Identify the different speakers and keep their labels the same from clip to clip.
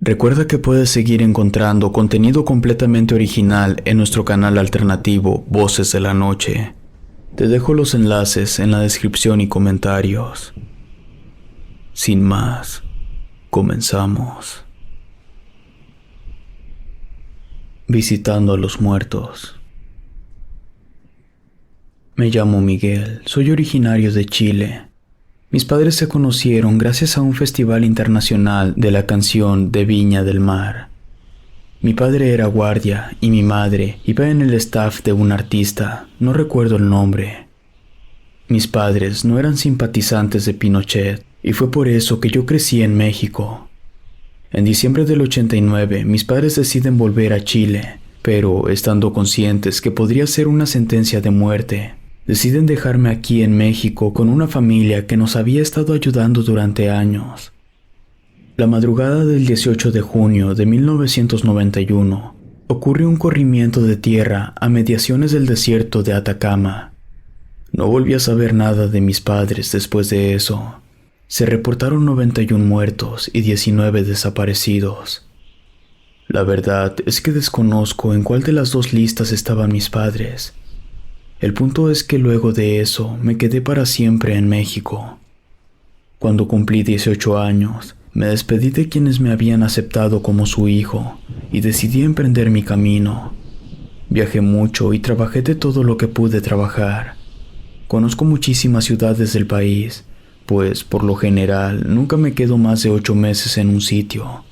Speaker 1: Recuerda que puedes seguir encontrando contenido completamente original en nuestro canal alternativo Voces de la Noche. Te dejo los enlaces en la descripción y comentarios. Sin más, comenzamos. Visitando a los muertos. Me llamo Miguel, soy originario de Chile. Mis padres se conocieron gracias a un festival internacional de la canción de Viña del Mar. Mi padre era guardia y mi madre iba en el staff de un artista, no recuerdo el nombre. Mis padres no eran simpatizantes de Pinochet y fue por eso que yo crecí en México. En diciembre del 89, mis padres deciden volver a Chile, pero estando conscientes que podría ser una sentencia de muerte, deciden dejarme aquí en México con una familia que nos había estado ayudando durante años. La madrugada del 18 de junio de 1991, ocurre un corrimiento de tierra a mediaciones del desierto de Atacama. No volví a saber nada de mis padres después de eso. Se reportaron 91 muertos y 19 desaparecidos. La verdad es que desconozco en cuál de las dos listas estaban mis padres. El punto es que luego de eso me quedé para siempre en México. Cuando cumplí 18 años, me despedí de quienes me habían aceptado como su hijo y decidí emprender mi camino. Viajé mucho y trabajé de todo lo que pude trabajar. Conozco muchísimas ciudades del país, pues por lo general nunca me quedo más de 8 meses en un sitio.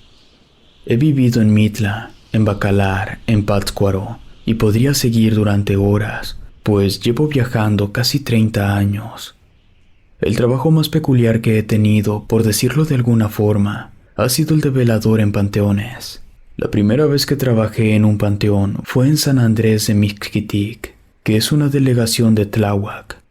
Speaker 1: He vivido en Mitla, en Bacalar, en Pátzcuaro y podría seguir durante horas, pues llevo viajando casi 30 años. El trabajo más peculiar que he tenido, por decirlo de alguna forma, ha sido el de velador en panteones. La primera vez que trabajé en un panteón fue en San Andrés de Mixquitic, que es una delegación de Tláhuac.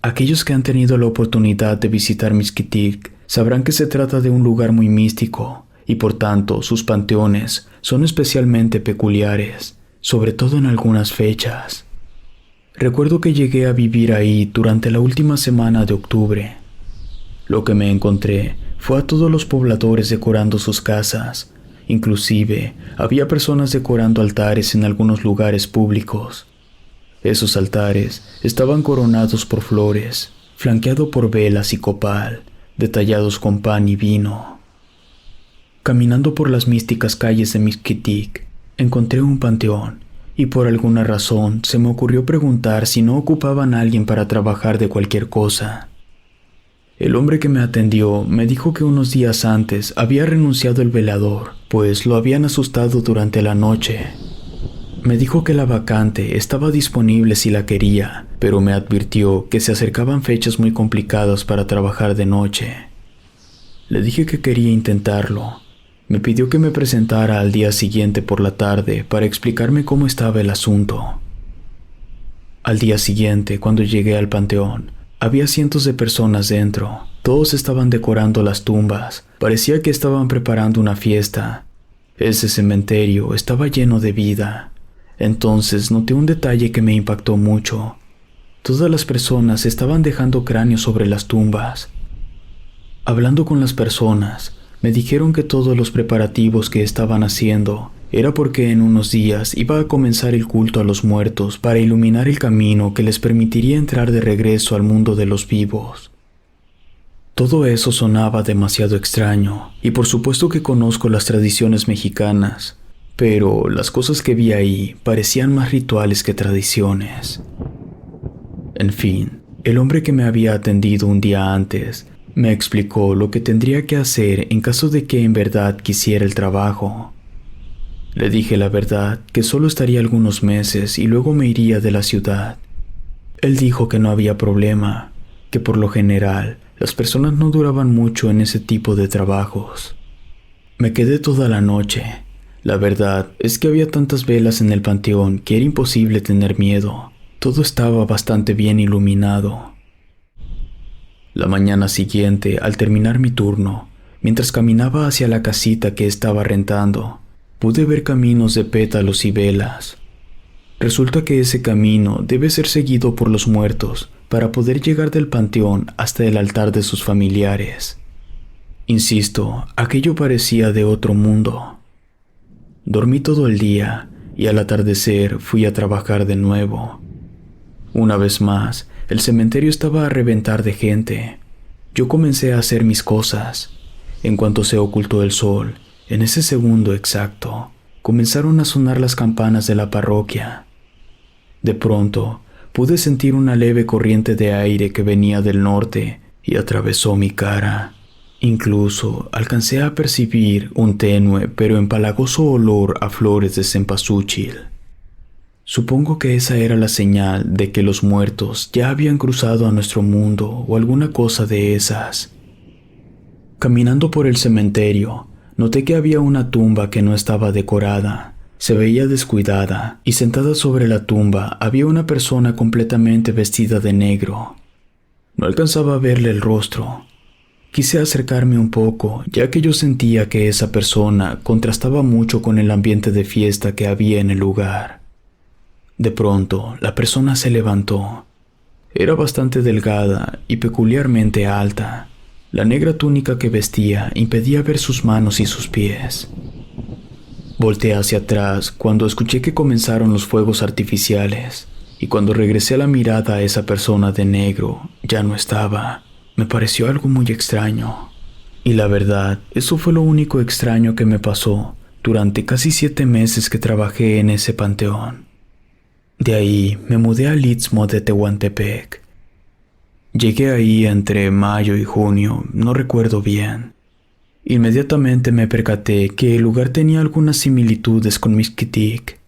Speaker 1: Aquellos que han tenido la oportunidad de visitar Mixquitic sabrán que se trata de un lugar muy místico y por tanto sus panteones son especialmente peculiares, sobre todo en algunas fechas. Recuerdo que llegué a vivir ahí durante la última semana de octubre. Lo que me encontré fue a todos los pobladores decorando sus casas. Inclusive, había personas decorando altares en algunos lugares públicos. Esos altares estaban coronados por flores, flanqueados por velas y copal, detallados con pan y vino. Caminando por las místicas calles de Mixquitic, encontré un panteón. Y por alguna razón se me ocurrió preguntar si no ocupaban a alguien para trabajar de cualquier cosa. El hombre que me atendió me dijo que unos días antes había renunciado el velador, pues lo habían asustado durante la noche. Me dijo que la vacante estaba disponible si la quería, pero me advirtió que se acercaban fechas muy complicadas para trabajar de noche. Le dije que quería intentarlo. Me pidió que me presentara al día siguiente por la tarde para explicarme cómo estaba el asunto. Al día siguiente, cuando llegué al panteón, había cientos de personas dentro. Todos estaban decorando las tumbas. Parecía que estaban preparando una fiesta. Ese cementerio estaba lleno de vida. Entonces noté un detalle que me impactó mucho. Todas las personas estaban dejando cráneos sobre las tumbas. Hablando con las personas, me dijeron que todos los preparativos que estaban haciendo era porque en unos días iba a comenzar el culto a los muertos para iluminar el camino que les permitiría entrar de regreso al mundo de los vivos. Todo eso sonaba demasiado extraño, y por supuesto que conozco las tradiciones mexicanas, pero las cosas que vi ahí parecían más rituales que tradiciones. En fin, el hombre que me había atendido un día antes me explicó lo que tendría que hacer en caso de que en verdad quisiera el trabajo. Le dije la verdad, que solo estaría algunos meses y luego me iría de la ciudad. Él dijo que no había problema, que por lo general las personas no duraban mucho en ese tipo de trabajos. Me quedé toda la noche. La verdad es que había tantas velas en el panteón que era imposible tener miedo. Todo estaba bastante bien iluminado. La mañana siguiente, al terminar mi turno, mientras caminaba hacia la casita que estaba rentando, pude ver caminos de pétalos y velas. Resulta que ese camino debe ser seguido por los muertos para poder llegar del panteón hasta el altar de sus familiares. Insisto, aquello parecía de otro mundo. Dormí todo el día y al atardecer fui a trabajar de nuevo. Una vez más, el cementerio estaba a reventar de gente. Yo comencé a hacer mis cosas. En cuanto se ocultó el sol, en ese segundo exacto, comenzaron a sonar las campanas de la parroquia. De pronto, pude sentir una leve corriente de aire que venía del norte y atravesó mi cara. Incluso alcancé a percibir un tenue pero empalagoso olor a flores de cempasúchil. Supongo que esa era la señal de que los muertos ya habían cruzado a nuestro mundo o alguna cosa de esas. Caminando por el cementerio, noté que había una tumba que no estaba decorada. Se veía descuidada y sentada sobre la tumba había una persona completamente vestida de negro. No alcanzaba a verle el rostro. Quise acercarme un poco, ya que yo sentía que esa persona contrastaba mucho con el ambiente de fiesta que había en el lugar. De pronto, la persona se levantó. Era bastante delgada y peculiarmente alta. La negra túnica que vestía impedía ver sus manos y sus pies. Volteé hacia atrás cuando escuché que comenzaron los fuegos artificiales, y cuando regresé la mirada a esa persona de negro, ya no estaba. Me pareció algo muy extraño. Y la verdad, eso fue lo único extraño que me pasó durante casi 7 meses que trabajé en ese panteón. De ahí me mudé al Istmo de Tehuantepec. Llegué ahí entre mayo y junio, no recuerdo bien. Inmediatamente me percaté que el lugar tenía algunas similitudes con Mixquitic.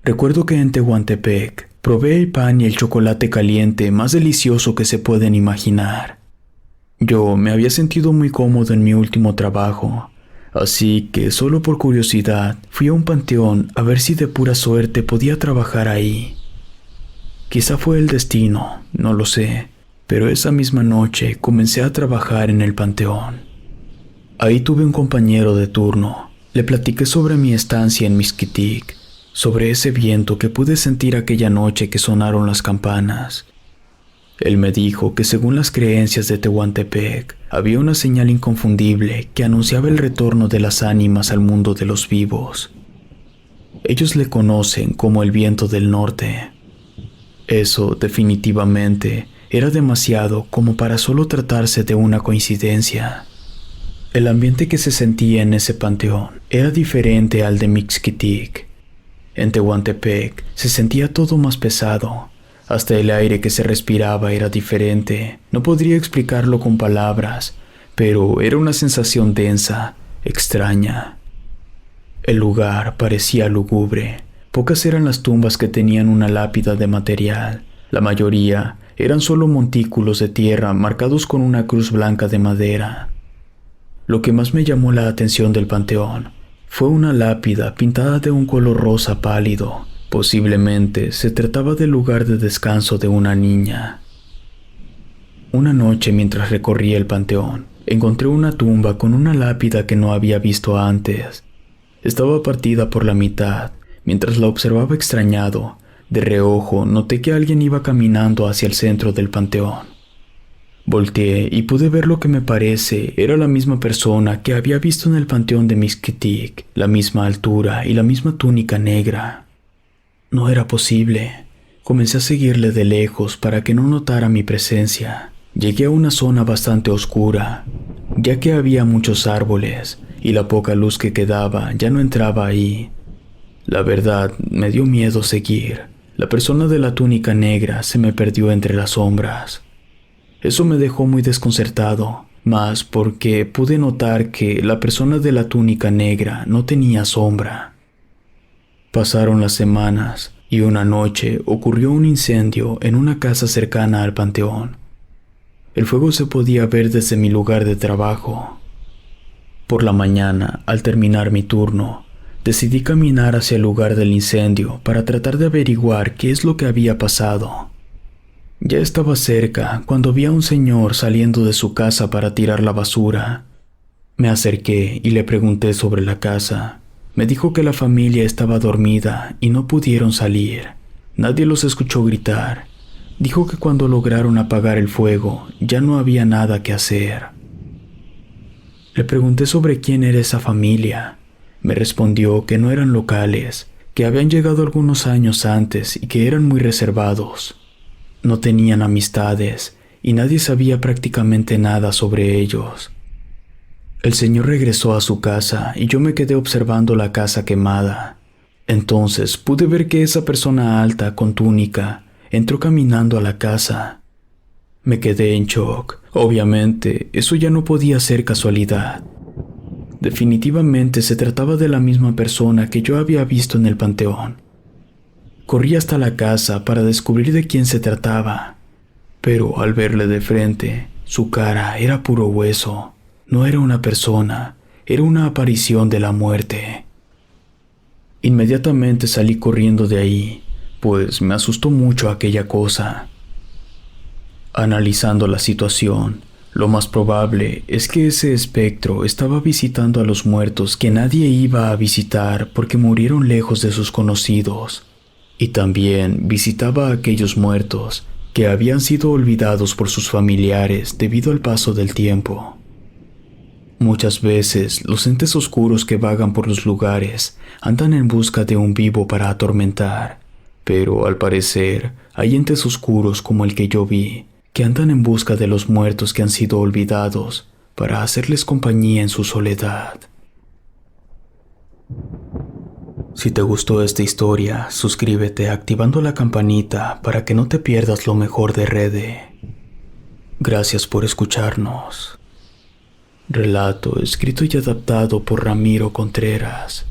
Speaker 1: Recuerdo que en Tehuantepec probé el pan y el chocolate caliente más delicioso que se pueden imaginar. Yo me había sentido muy cómodo en mi último trabajo, así que solo por curiosidad fui a un panteón a ver si de pura suerte podía trabajar ahí. Quizá fue el destino, no lo sé, pero esa misma noche comencé a trabajar en el panteón. Ahí tuve un compañero de turno. Le platiqué sobre mi estancia en Mixquitic, sobre ese viento que pude sentir aquella noche que sonaron las campanas. Él me dijo que según las creencias de Tehuantepec, había una señal inconfundible que anunciaba el retorno de las ánimas al mundo de los vivos. Ellos le conocen como el viento del norte. Eso, definitivamente, era demasiado como para solo tratarse de una coincidencia. El ambiente que se sentía en ese panteón era diferente al de Mixquitic. En Tehuantepec se sentía todo más pesado. Hasta el aire que se respiraba era diferente. No podría explicarlo con palabras, pero era una sensación densa, extraña. El lugar parecía lúgubre. Pocas eran las tumbas que tenían una lápida de material. La mayoría eran solo montículos de tierra marcados con una cruz blanca de madera. Lo que más me llamó la atención del panteón fue una lápida pintada de un color rosa pálido. Posiblemente se trataba del lugar de descanso de una niña. Una noche, mientras recorría el panteón, encontré una tumba con una lápida que no había visto antes. Estaba partida por la mitad. Mientras la observaba extrañado, de reojo noté que alguien iba caminando hacia el centro del panteón. Volteé y pude ver lo que me parece era la misma persona que había visto en el panteón de Mixquitic, la misma altura y la misma túnica negra. No era posible. Comencé a seguirle de lejos para que no notara mi presencia. Llegué a una zona bastante oscura, ya que había muchos árboles y la poca luz que quedaba ya no entraba ahí. La verdad, me dio miedo seguir. La persona de la túnica negra se me perdió entre las sombras. Eso me dejó muy desconcertado, más porque pude notar que la persona de la túnica negra no tenía sombra. Pasaron las semanas y una noche ocurrió un incendio en una casa cercana al panteón. El fuego se podía ver desde mi lugar de trabajo. Por la mañana, al terminar mi turno, decidí caminar hacia el lugar del incendio para tratar de averiguar qué es lo que había pasado. Ya estaba cerca cuando vi a un señor saliendo de su casa para tirar la basura. Me acerqué y le pregunté sobre la casa. Me dijo que la familia estaba dormida y no pudieron salir. Nadie los escuchó gritar. Dijo que cuando lograron apagar el fuego ya no había nada que hacer. Le pregunté sobre quién era esa familia. Me respondió que no eran locales, que habían llegado algunos años antes y que eran muy reservados. No tenían amistades y nadie sabía prácticamente nada sobre ellos. El señor regresó a su casa y yo me quedé observando la casa quemada. Entonces pude ver que esa persona alta con túnica entró caminando a la casa. Me quedé en shock. Obviamente, eso ya no podía ser casualidad. Definitivamente se trataba de la misma persona que yo había visto en el panteón. Corrí hasta la casa para descubrir de quién se trataba, pero al verle de frente, su cara era puro hueso. No era una persona, era una aparición de la muerte. Inmediatamente salí corriendo de ahí, pues me asustó mucho aquella cosa. Analizando la situación, lo más probable es que ese espectro estaba visitando a los muertos que nadie iba a visitar porque murieron lejos de sus conocidos, y también visitaba a aquellos muertos que habían sido olvidados por sus familiares debido al paso del tiempo. Muchas veces los entes oscuros que vagan por los lugares andan en busca de un vivo para atormentar, pero al parecer hay entes oscuros como el que yo vi, que andan en busca de los muertos que han sido olvidados para hacerles compañía en su soledad. Si te gustó esta historia, suscríbete activando la campanita para que no te pierdas lo mejor de Rede. Gracias por escucharnos. Relato escrito y adaptado por Ramiro Contreras.